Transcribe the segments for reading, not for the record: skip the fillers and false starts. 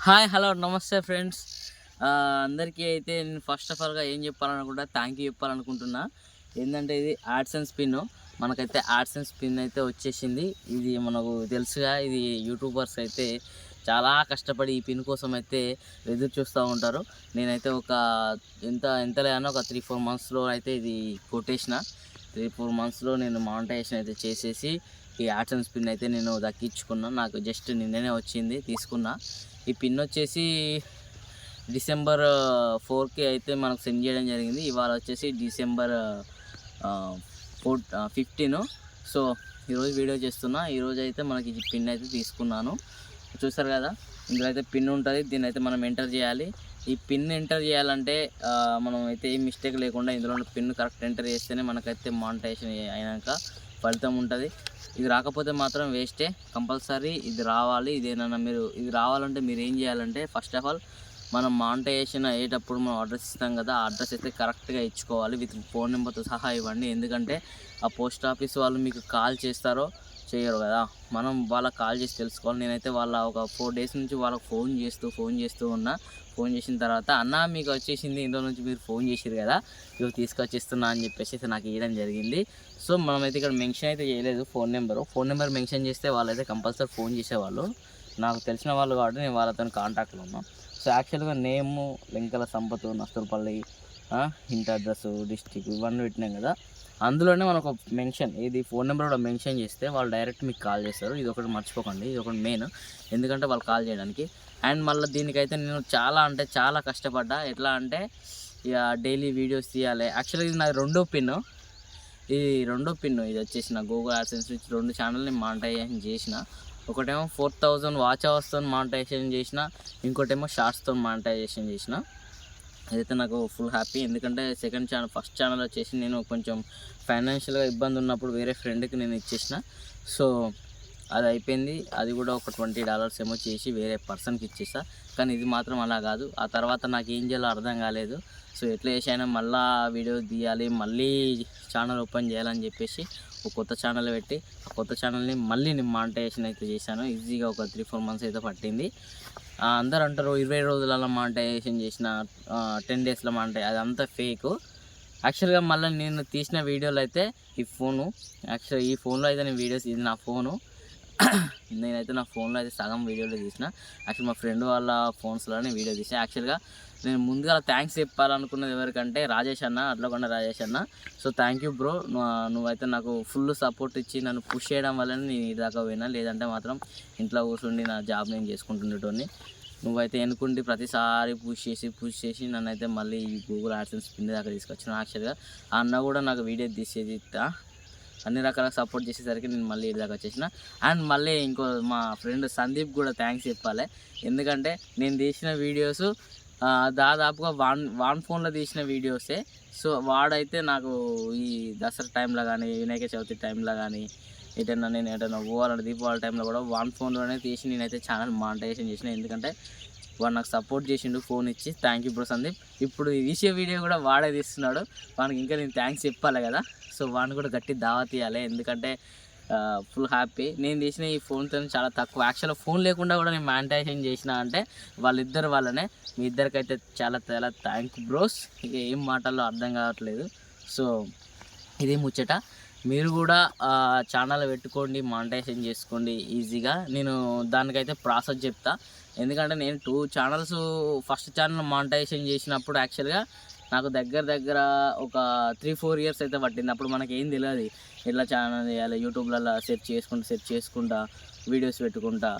Hi hello నమస్తే friends. అందరికీ అయితే నేను ఫస్ట్ ఆఫ్ ఆల్గా ఏం చెప్పాలనుకుంటా, థ్యాంక్ యూ చెప్పాలనుకుంటున్నా. ఏంటంటే ఇది యాడ్సెన్స్ పిన్. మనకైతే యాడ్సెన్స్ పిన్ అయితే వచ్చేసింది. ఇది మనకు తెలుసుగా, ఇది యూట్యూబర్స్ అయితే చాలా కష్టపడి ఈ పిన్ కోసం అయితే ఎదురు చూస్తూ ఉంటారు. నేనైతే ఎంతలే అన్నా ఒక 3-4 మంత్స్లో అయితే ఇది కొట్టేసిన. 3-4 మంత్స్లో నేను మానిటైజేషన్ అయితే చేసేసి ఈ యాడ్సెన్స్ పిన్ అయితే నేను దక్కించుకున్నా. నాకు జస్ట్ నిన్ననే వచ్చింది, తీసుకున్నా. ఈ పిన్ వచ్చేసి డిసెంబర్ 4కి అయితే మనకు సెండ్ చేయడం జరిగింది. ఇవాళ వచ్చేసి డిసెంబర్ 15. సో ఈరోజు వీడియో చేస్తున్నా. ఈరోజు అయితే మనకి ఈ పిన్ అయితే తీసుకున్నాను. చూసారు కదా, ఇందులో అయితే పిన్ ఉంటుంది. దీన్ని అయితే మనం ఎంటర్ చేయాలి. ఈ పిన్ ఎంటర్ చేయాలంటే మనం అయితే ఏం మిస్టేక్ లేకుండా ఇందులో పిన్ కరెక్ట్ ఎంటర్ చేస్తేనే మనకైతే మానిటైజేషన్ అయినాక ఫలితం ఉంటుంది. ఇది రాకపోతే మాత్రం వేస్టే. కంపల్సరీ ఇది రావాలి. ఇది రావాలంటే మీరు ఏం చేయాలంటే, ఫస్ట్ ఆఫ్ ఆల్ మనం మానిటైజేషన్ అయ్యేటప్పుడు మనం అడ్రస్ ఇస్తాం కదా, ఆ అడ్రస్ అయితే కరెక్ట్గా ఇచ్చుకోవాలి. విత్ ఫోన్ నెంబర్తో సహా ఇవ్వండి. ఎందుకంటే ఆ పోస్ట్ ఆఫీస్ వాళ్ళు మీకు కాల్ చేస్తారో చేయరు కదా, మనం వాళ్ళకి కాల్ చేసి తెలుసుకోవాలి. నేనైతే వాళ్ళ ఒక 4 డేస్ నుంచి వాళ్ళకి ఫోన్ చేస్తూ ఉన్నా. ఫోన్ చేసిన తర్వాత, అన్న మీకు వచ్చేసింది, ఇందులో నుంచి మీరు ఫోన్ చేసిరు కదా, ఇవి తీసుకొచ్చిస్తున్నా అని చెప్పేసి అయితే నాకు ఇవ్వడం జరిగింది. సో మనమైతే ఇక్కడ మెన్షన్ అయితే చేయలేదు ఫోన్ నెంబర్ మెన్షన్ చేస్తే వాళ్ళైతే కంపల్సరీ ఫోన్ చేసేవాళ్ళు. నాకు తెలిసిన వాళ్ళు కాబట్టి నేను వాళ్ళతో కాంటాక్ట్లో ఉన్నాను. సో యాక్చువల్గా నేము లెంకల సంపత్, నస్తూరుపల్లి, ఇంటి అడ్రస్, డిస్టిక్ ఇవన్నీ పెట్టినాం కదా, అందులోనే మనకు మెన్షన్ ఇది ఫోన్ నెంబర్ కూడా మెన్షన్ చేస్తే వాళ్ళు డైరెక్ట్ మీకు కాల్ చేస్తారు. ఇది ఒకటి మర్చిపోకండి, ఇది ఒకటి మెయిన్. ఎందుకంటే వాళ్ళు కాల్ చేయడానికి. అండ్ మళ్ళీ దీనికైతే నేను చాలా కష్టపడ్డా. ఎట్లా అంటే ఇక డైలీ వీడియోస్ తీయాలి. యాక్చువల్గా ఇది నాది రెండో పిన్. ఇది వచ్చేసి నా గూగుల్ యాడ్సెన్స్ నుంచి 2 ఛానల్ని మానిటైజేషన్ చేసిన. ఒకటేమో 4000 వాచ్ అవర్స్తో మానిటైజేషన్ చేసిన, ఇంకోటేమో షార్ట్స్తో మానిటైజేషన్ చేసిన. అదైతే నాకు ఫుల్ హ్యాపీ. ఎందుకంటే ఫస్ట్ ఛానల్ వచ్చేసి నేను కొంచెం ఫైనాన్షియల్గా ఇబ్బంది ఉన్నప్పుడు వేరే ఫ్రెండ్కి నేను ఇచ్చేసిన. సో అది అయిపోయింది. అది కూడా ఒక $20 ఏమో చేసి వేరే పర్సన్కి ఇచ్చేసా. కానీ ఇది మాత్రం అలా కాదు. ఆ తర్వాత నాకు ఏం చేయాలో అర్థం కాలేదు. సో ఎట్లా చేసైనా మళ్ళీ వీడియో తీయాలి, మళ్ళీ ఛానల్ ఓపెన్ చేయాలని చెప్పేసి ఒక కొత్త ఛానల్ పెట్టి ఆ కొత్త ఛానల్ని మళ్ళీ నేను మానిటైజేషన్ అయితే చేశాను. ఈజీగా ఒక 3-4 మంత్స్ అయితే పట్టింది. అందరూ అంటారు 20 రోజులలో మానిటైజేషన్ చేసిన, 10 డేస్లో అదంతా ఫేకు. యాక్చువల్గా మళ్ళీ నేను తీసిన వీడియోలు అయితే ఈ ఫోన్లో అయితే నేను వీడియోస్, ఇది నా ఫోను. నేనైతే నా ఫోన్లో అయితే సగం వీడియోలు తీసిన. యాక్చువల్ మా ఫ్రెండ్ వాళ్ళ ఫోన్స్లోనే వీడియో తీసిన. యాక్చువల్గా నేను ముందుగా థ్యాంక్స్ చెప్పాలనుకున్నది ఎవరికంటే అట్లకొండ రాజేష్ అన్న. So thank you bro. నువ్వైతే నాకు ఫుల్ సపోర్ట్ ఇచ్చి నన్ను పుష్ చేయడం వల్లనే నేను ఇది దాకా పోయినా. లేదంటే మాత్రం ఇంట్లో కూర్చుండి నా జాబ్ నేను చేసుకుంటుండేటోని. నువ్వైతే ఎన్నుకుంటే ప్రతిసారి పుష్ చేసి నన్ను అయితే మళ్ళీ ఈ గూగుల్ యాడ్సెన్స్ పిన్ దాకా తీసుకొచ్చిన. యాక్చువల్గా ఆ అన్న కూడా నాకు వీడియో తీసేది అన్ని రకాల సపోర్ట్ చేసేసరికి నేను మళ్ళీ ఇటు దాకా వచ్చేసిన. అండ్ మళ్ళీ ఇంకో మా ఫ్రెండ్ సందీప్ కూడా థ్యాంక్స్ చెప్పాలి. ఎందుకంటే నేను తీసిన వీడియోస్ దాదాపుగా వాన్ ఫోన్లో తీసిన వీడియోసే. సో వాడైతే నాకు ఈ దసరా టైంలో కానీ, వినాయక చవితి టైంలో కానీ, నేను ఎటైనా పోవాలంటే దీపావళి టైంలో కూడా వాన్ ఫోన్లోనే తీసి నేనైతే ఛానల్ మానిటైజేషన్ చేసిన. ఎందుకంటే వాడు నాకు సపోర్ట్ చేసిండు ఫోన్ ఇచ్చి. Thank you bro Sandeep. ఇప్పుడు ఈ వీడియో కూడా వాడే తీస్తున్నాడు. వానికి ఇంకా నేను థ్యాంక్స్ చెప్పాలి కదా. సో వాడిని కూడా గట్టి దావత్ ఇవ్వాలి. ఎందుకంటే ఫుల్ హ్యాపీ. నేను తీసిన ఈ ఫోన్తో చాలా తక్కువ. యాక్చువల్గా ఫోన్ లేకుండా కూడా నేను మానిటైజేషన్ చేసిన అంటే వాళ్ళిద్దరు వల్లనే. మీ ఇద్దరికైతే చాలా థ్యాంక్ యూ బ్రోస్. ఇక ఏం మాటల్లో అర్థం కావట్లేదు. సో ఇది ముచ్చట. మీరు కూడా ఛానల్ పెట్టుకోండి, మానిటైజేషన్ చేసుకోండి ఈజీగా. నేను దానికైతే ప్రాసెస్ చెప్తా. ఎందుకంటే నేను 2 ఛానల్స్, ఫస్ట్ ఛానల్ మానిటైజేషన్ చేసినప్పుడు యాక్చువల్గా నాకు దగ్గర ఒక 3-4 ఇయర్స్ అయితే పట్టింది. అప్పుడు మనకి ఏం తెలియదు ఎట్లా ఛానల్ చేయాలి. యూట్యూబ్లలో సెర్చ్ చేసుకుంటా వీడియోస్ పెట్టుకుంటా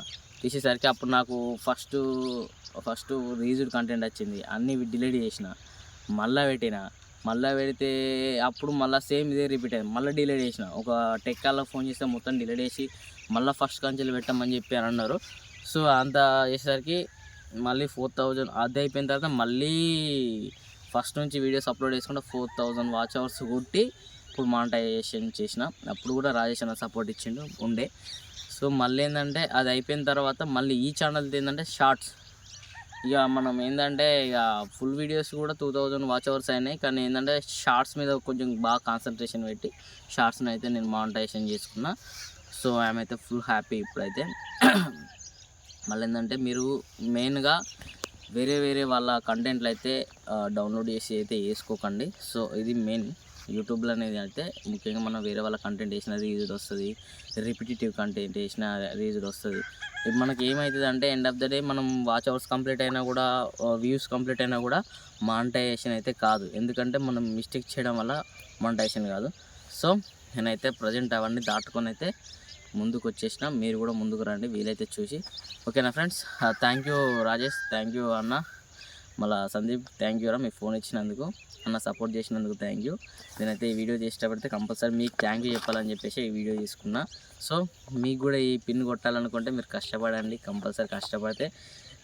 తీసేసరికి అప్పుడు నాకు ఫస్ట్ రీజుడ్ కంటెంట్ వచ్చింది. అన్నీ డిలీట్ చేసిన, మళ్ళీ పెడితే అప్పుడు మళ్ళీ సేమ్ ఇదే రిపీట్ అయింది. మళ్ళీ డిలీట్ చేసిన. ఒక టెక్ వాళ్ళకి ఫోన్ చేస్తే మొత్తం డిలీట్ చేసి మళ్ళీ ఫస్ట్ కంచెలు పెట్టమని చెప్పి అని అన్నారు. సో అంతా చేసేసరికి మళ్ళీ 4000 అది అయిపోయిన తర్వాత మళ్ళీ ఫస్ట్ నుంచి వీడియోస్ అప్లోడ్ చేసుకుంటే 4000 వాచ్ అవర్స్ కొట్టి ఇప్పుడు మానిటైజేషన్ చేసిన. అప్పుడు కూడా రాజేష్ అన్న సపోర్ట్ ఇచ్చిండు ఉండే. సో మళ్ళీ ఏంటంటే అది అయిపోయిన తర్వాత మళ్ళీ ఈ ఛానల్ ఏంటంటే షార్ట్స్. ఇక మనం ఏంటంటే ఇక ఫుల్ వీడియోస్ కూడా 2000 వాచ్ అవర్స్ అయినాయి. కానీ ఏంటంటే షార్ట్స్ మీద కొంచెం బాగా కాన్సన్ట్రేషన్ పెట్టి షార్ట్స్ని అయితే నేను మానిటైజేషన్ చేసుకున్నా. సో ఐఎమ్ అయితే ఫుల్ హ్యాపీ ఇప్పుడైతే. మళ్ళీ ఏంటంటే మీరు మెయిన్గా వేరే వాళ్ళ కంటెంట్లు అయితే డౌన్లోడ్ చేసి అయితే వేసుకోకండి. సో ఇది మెయిన్ యూట్యూబ్లో అనేది అయితే ముఖ్యంగా మనం వేరే వాళ్ళ కంటెంట్ వేసిన రీజుడ్ వస్తుంది, రిపిటేటివ్ కంటెంట్ వేసిన రీజుడ్ వస్తుంది. ఇప్పుడు మనకి ఏమవుతుంది అంటే ఎండ్ ఆఫ్ ద డే మనం వాచ్ అవర్స్ కంప్లీట్ అయినా కూడా వ్యూస్ కంప్లీట్ అయినా కూడా మానిటైజేషన్ అయితే కాదు. ఎందుకంటే మనం మిస్టేక్ చేయడం వల్ల మానిటైజేషన్ కాదు. సో నేనైతే ప్రజెంట్ అవన్నీ దాటుకొని అయితే ముందుకు వచ్చేసిన. మీరు కూడా ముందుకు రండి వీలైతే చూసి. ఓకేనా friends, thank you Rajesh, thank you అన్న, మళ్ళీ సందీప్ థ్యాంక్ యూ రా మీ ఫోన్ ఇచ్చినందుకు, అన్న సపోర్ట్ చేసినందుకు థ్యాంక్ యూ. నేనైతే ఈ వీడియో చేసేటప్పుడు కంపల్సరీ మీకు థ్యాంక్ యూ చెప్పాలని చెప్పేసి ఈ వీడియో తీసుకున్నా. సో మీకు కూడా ఈ పిన్ కొట్టాలనుకుంటే మీరు కష్టపడండి, కంపల్సరీ కష్టపడితే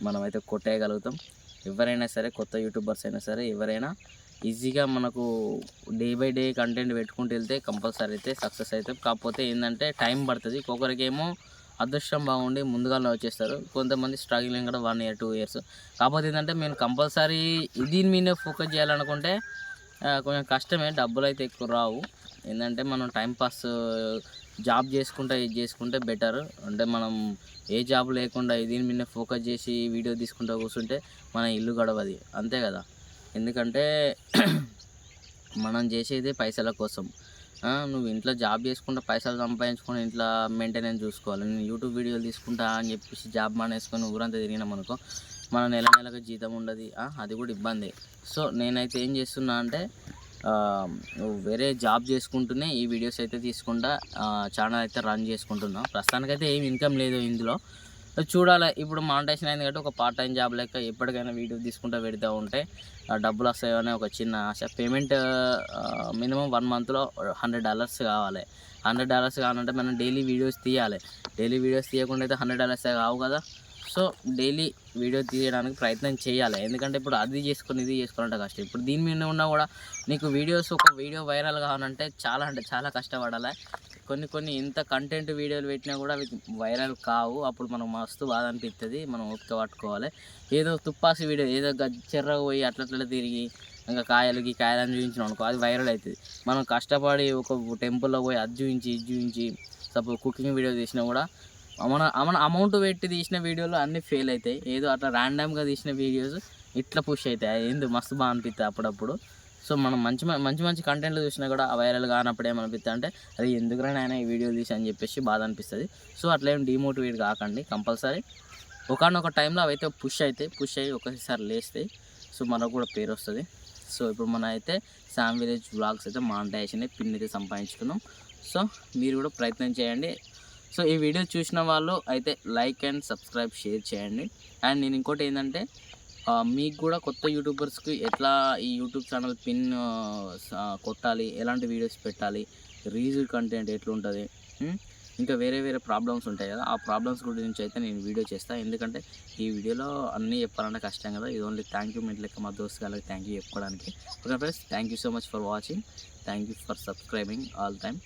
మనమైతే కొట్టేయగలుగుతాం. ఎవరైనా సరే, కొత్త యూట్యూబర్స్ అయినా సరే, ఎవరైనా ఈజీగా మనకు డే బై డే కంటెంట్ పెట్టుకుంటూ వెళ్తే కంపల్సరీ అయితే సక్సెస్ అవుతాం. కాకపోతే ఏంటంటే టైం పడుతుంది. ఒక్కొక్కరికేమో అదృష్టం బాగుండి ముందుగానే వచ్చేస్తారు, కొంతమంది స్ట్రగ్లింగ్ కూడా 1 year 2 years. కాకపోతే ఏంటంటే మేము కంపల్సరీ దీని మీద ఫోకస్ చేయాలనుకుంటే కొంచెం కష్టమే, డబ్బులు అయితే ఎక్కువ రావు. ఏంటంటే మనం టైంపాస్ జాబ్ చేసుకుంటే ఇది చేసుకుంటే బెటర్. అంటే మనం ఏ జాబ్ లేకుండా దీని మీద ఫోకస్ చేసి వీడియో తీసుకుంటూ కూర్చుంటే మన ఇల్లు గడవది, అంతే కదా. ఎందుకంటే మనం చేసేది పైసల కోసం. నువ్వు ఇంట్లో జాబ్ చేసుకుంటా పైసలు సంపాదించుకొని ఇంట్లో మెయింటెనెన్స్ చూసుకోవాలి. నేను యూట్యూబ్ వీడియోలు తీసుకుంటా అని చెప్పేసి జాబ్ మానేసుకొని ఊరంతా తిరిగినాం అనుకో, మన నెలకు జీతం ఉండదు, అది కూడా ఇబ్బంది. సో నేనైతే ఏం చేస్తున్నా అంటే వేరే జాబ్ చేసుకుంటూనే ఈ వీడియోస్ అయితే తీసుకుంటా ఛానల్ అయితే రన్ చేసుకుంటున్నా. ప్రస్తుతానికైతే ఏం ఇన్కమ్ లేదు ఇందులో, చూడాలి. ఇప్పుడు మానిటైజేషన్ అయింది కాబట్టి ఒక పార్ట్ టైం జాబ్ లెక్క ఎప్పటికైనా వీడియో తీసుకుంటూ పెడతా ఉంటే డబ్బులు వస్తాయో అనే ఒక చిన్న ఆశ. పేమెంట్ మినిమం 1 monthలో $100 కావాలి. $100 కావాలంటే మనం డైలీ వీడియోస్ తీయాలి. డైలీ వీడియోస్ తీయకుండా అయితే $100 కావు కదా. సో డైలీ వీడియో తీయడానికి ప్రయత్నం చేయాలి. ఎందుకంటే ఇప్పుడు అది చేసుకొని ఇది చేసుకోవాలంటే కష్టం. ఇప్పుడు దీని మీద ఉన్నా కూడా నీకు వీడియోస్, ఒక వీడియో వైరల్ కావాలంటే చాలా అంటే చాలా కష్టపడాలి. కొన్ని ఇంత కంటెంట్ వీడియోలు పెట్టినా కూడా అవి వైరల్ కావు. అప్పుడు మనకు మస్తు బాధ అనిపిస్తుంది, మనం ఓపిక పట్టుకోవాలి. ఏదో తుప్పాసి వీడియో, ఏదో చెర్రగా పోయి అట్లా తిరిగి ఇంకా కాయలని చూపించినాం అనుకో, అది వైరల్ అవుతుంది. మనం కష్టపడి ఒక టెంపుల్లో పోయి అది చూపించి ఇది చూపించి సపోజ్ కుకింగ్ వీడియో తీసినా కూడా మన అమౌంట్ పెట్టి తీసిన వీడియోలు అన్నీ ఫెయిల్ అవుతాయి. ఏదో అట్లా ర్యాండమ్గా తీసిన వీడియోస్ ఇట్లా పుష్ అవుతాయి. ఏంది మస్తు బాగా అనిపిస్తుంది అప్పుడప్పుడు. సో మనం మంచి కంటెంట్లు చూసినా కూడా వైరల్ కానప్పుడు ఏమనిపిస్తుంది అంటే అది ఎందుకురా నాయన ఈ వీడియోలు తీసి అని చెప్పేసి బాధ అనిపిస్తుంది. సో అట్లా ఏం డిమోటివేట్ కాకండి. కంపల్సరీ ఒకనొక టైంలో అవైతే పుష్ అయ్యి ఒకసారి లేస్తాయి. సో మనకు కూడా పేరు వస్తుంది. సో ఇప్పుడు మన అయితే శామ్ విలేజ్ వ్లాగ్స్ అయితే మానిటైజేషన్ పిన్ అయితే సంపాదించుకున్నాం. సో మీరు కూడా ప్రయత్నం చేయండి. సో ఈ వీడియో చూసిన వాళ్ళు అయితే లైక్ అండ్ సబ్స్క్రైబ్ షేర్ చేయండి. అండ్ నేను ఇంకోటి ఏంటంటే మీకు కూడా కొత్త యూట్యూబర్స్కి ఎట్లా ఈ యూట్యూబ్ ఛానల్ పిన్ కొట్టాలి, ఎలాంటి వీడియోస్ పెట్టాలి, రీజుడ్ కంటెంట్ ఎట్లుంటుంది, ఇంకా వేరే ప్రాబ్లమ్స్ ఉంటాయి కదా, ఆ ప్రాబ్లమ్స్ గురించి అయితే నేను వీడియో చేస్తాను. ఎందుకంటే ఈ వీడియోలో అన్నీ చెప్పాలంటే కష్టం కదా. ఇది ఓన్లీ థ్యాంక్ యూ మీట్ లెక్క మా దోస్తు వాళ్ళకి థ్యాంక్ యూ చెప్పుకోవడానికి. Okay friends, thank you so much for watching, thank you for subscribing all time.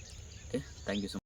Okay, thank you so much.